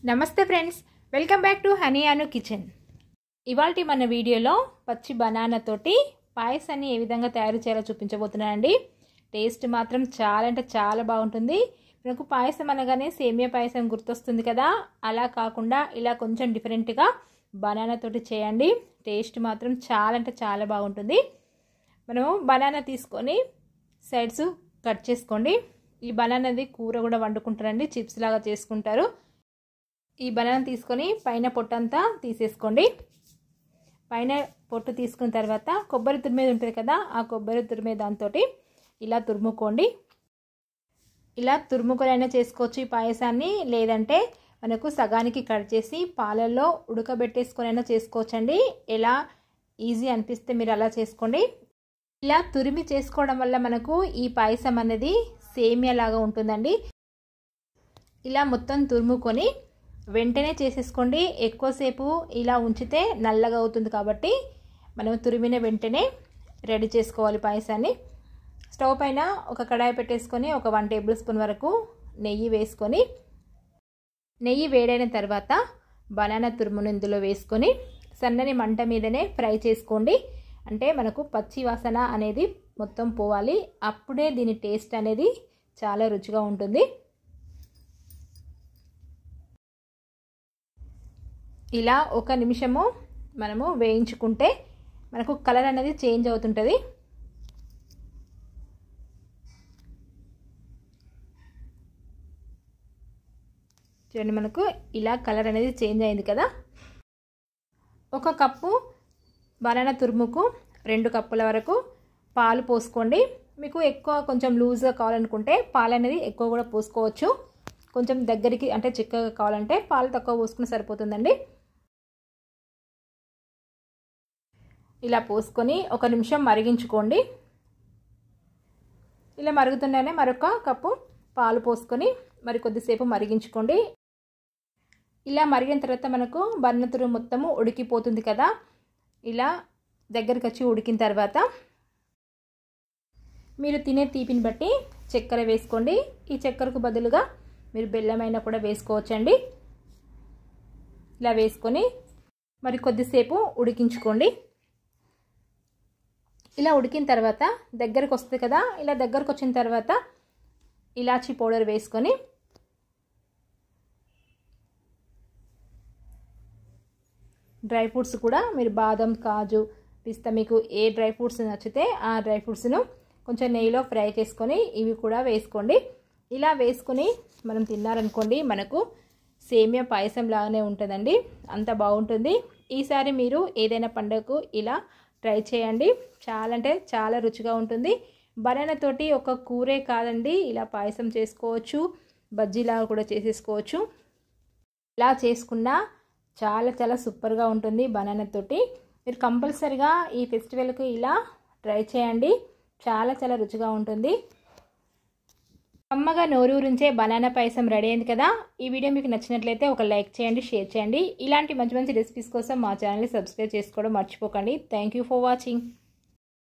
నమస్తే friends, welcome back to honey Anu kitchen. ఇవాల్టి మన వీడియోలో పచ్చి బనానా తోటి పాయసాన్ని ఏ విధంగా తయారు చేయాలో చూపించబోతున్నానండి. టేస్ట్ మాత్రం చాలా అంటే చాలా బాగుంటుంది. మనకు పాయసం అనగానే సేమియా పాయసం గుర్తొస్తుంది కదా, అలా కాకుండా ఇలా కొంచెం డిఫరెంట్గా బనానా తోటి చేయండి. టేస్ట్ మాత్రం చాలా అంటే చాలా బాగుంటుంది. మనము బనానా తీసుకొని సైడ్స్ కట్ చేసుకోండి. ఈ బనానాది కూర కూడా వండుకుంటారండి, చిప్స్ లాగా చేసుకుంటారు. ఈ బనానా తీసుకొని పైన పొట్టంతా తీసేసుకోండి. పైన పొట్టు తీసుకున్న తర్వాత కొబ్బరి తురిమేది ఉంటుంది కదా, ఆ కొబ్బరి తురిమే దాంతో ఇలా తురుముకోండి. ఇలా తురుముకొని అయినా చేసుకోవచ్చు ఈ పాయసాన్ని, లేదంటే మనకు సగానికి కట్ చేసి పాలల్లో ఉడకబెట్టేసుకొని అయినా చేసుకోవచ్చండి. ఎలా ఈజీ అనిపిస్తే మీరు అలా చేసుకోండి. ఇలా తురిమి చేసుకోవడం వల్ల మనకు ఈ పాయసం అనేది సేమియా లాగా ఉంటుందండి. ఇలా మొత్తం తురుముకొని వెంటనే చేసేసుకోండి. ఎక్కువసేపు ఇలా ఉంచితే నల్లగా అవుతుంది కాబట్టి మనం తురిమిన వెంటనే రెడీ చేసుకోవాలి పాయసాన్ని. స్టవ్ పైన ఒక కడాయి పెట్టేసుకొని ఒక 1 టేబుల్ స్పూన్ వరకు నెయ్యి వేసుకొని, నెయ్యి వేడైన తర్వాత బనానా తురుమును ఇందులో వేసుకొని సన్నని మంట మీదనే ఫ్రై చేసుకోండి. అంటే మనకు పచ్చి వాసన అనేది మొత్తం పోవాలి, అప్పుడే దీని టేస్ట్ అనేది చాలా రుచిగా ఉంటుంది. ఇలా 1 నిమిషము మనము వేయించుకుంటే మనకు కలర్ అనేది చేంజ్ అవుతుంటుంది. చూడండి, మనకు ఇలా కలర్ అనేది చేంజ్ అయింది కదా. 1 కప్పు బనానా తురుముకు 2 కప్పుల వరకు పాలు పోసుకోండి. మీకు ఎక్కువ కొంచెం లూజ్గా కావాలనుకుంటే పాలు అనేది ఎక్కువ కూడా పోసుకోవచ్చు. కొంచెం దగ్గరికి అంటే చిక్కగా కావాలంటే పాలు తక్కువ పోసుకుని సరిపోతుందండి. ఇలా పోసుకొని 1 నిమిషం మరిగించుకోండి. ఇలా మరుగుతుండగానే మరొక కప్పు పాలు పోసుకొని మరి కొద్దిసేపు మరిగించుకోండి. ఇలా మరిగిన తర్వాత మనకు బనానా తురుము మొత్తము ఉడికిపోతుంది కదా. ఇలా దగ్గరికి వచ్చి ఉడికిన తర్వాత మీరు తినే తీపిని బట్టి చక్కెర వేసుకోండి. ఈ చక్కెరకు బదులుగా మీరు బెల్లమైనా కూడా వేసుకోవచ్చండి. ఇలా వేసుకొని మరి కొద్దిసేపు ఉడికించుకోండి. ఇలా ఉడికిన తర్వాత దగ్గరకు వస్తుంది కదా, ఇలా దగ్గరకు వచ్చిన తర్వాత ఇలాచీ పౌడర్ వేసుకొని డ్రై ఫ్రూట్స్ కూడా మీరు బాదం, కాజు, పిస్తా మీకు ఏ డ్రై ఫ్రూట్స్ నచ్చితే ఆ డ్రై ఫ్రూట్స్ను కొంచెం నెయ్యిలో ఫ్రై చేసుకొని ఇవి కూడా వేసుకోండి. ఇలా వేసుకొని మనం తిన్నారనుకోండి మనకు సేమియా పాయసం లాగానే ఉంటుందండి, అంత బాగుంటుంది. ఈసారి మీరు ఏదైనా పండుగకు ఇలా ట్రై చేయండి. చాలా అంటే చాలా రుచిగా ఉంటుంది. బనానా తోటి ఒక కూరే కాదండి, ఇలా పాయసం చేసుకోవచ్చు, బజ్జీలాగా కూడా చేసేసుకోవచ్చు. ఇలా చేసుకున్నా చాలా చాలా సూపర్గా ఉంటుంది బనానా తోటి. మీరు కంపల్సరిగా ఈ ఫెస్టివల్కి ఇలా ట్రై చేయండి, చాలా చాలా రుచిగా ఉంటుంది. కమ్మగా నోరూరించే బనానా పాయసం రెడీ అయింది కదా. ఈ వీడియో మీకు నచ్చినట్లయితే ఒక లైక్ చేయండి, షేర్ చేయండి. ఇలాంటి మంచి మంచి రెసిపీస్ కోసం మా ఛానల్ని సబ్స్క్రైబ్ చేసుకోవడం మర్చిపోకండి. Thank you for watching.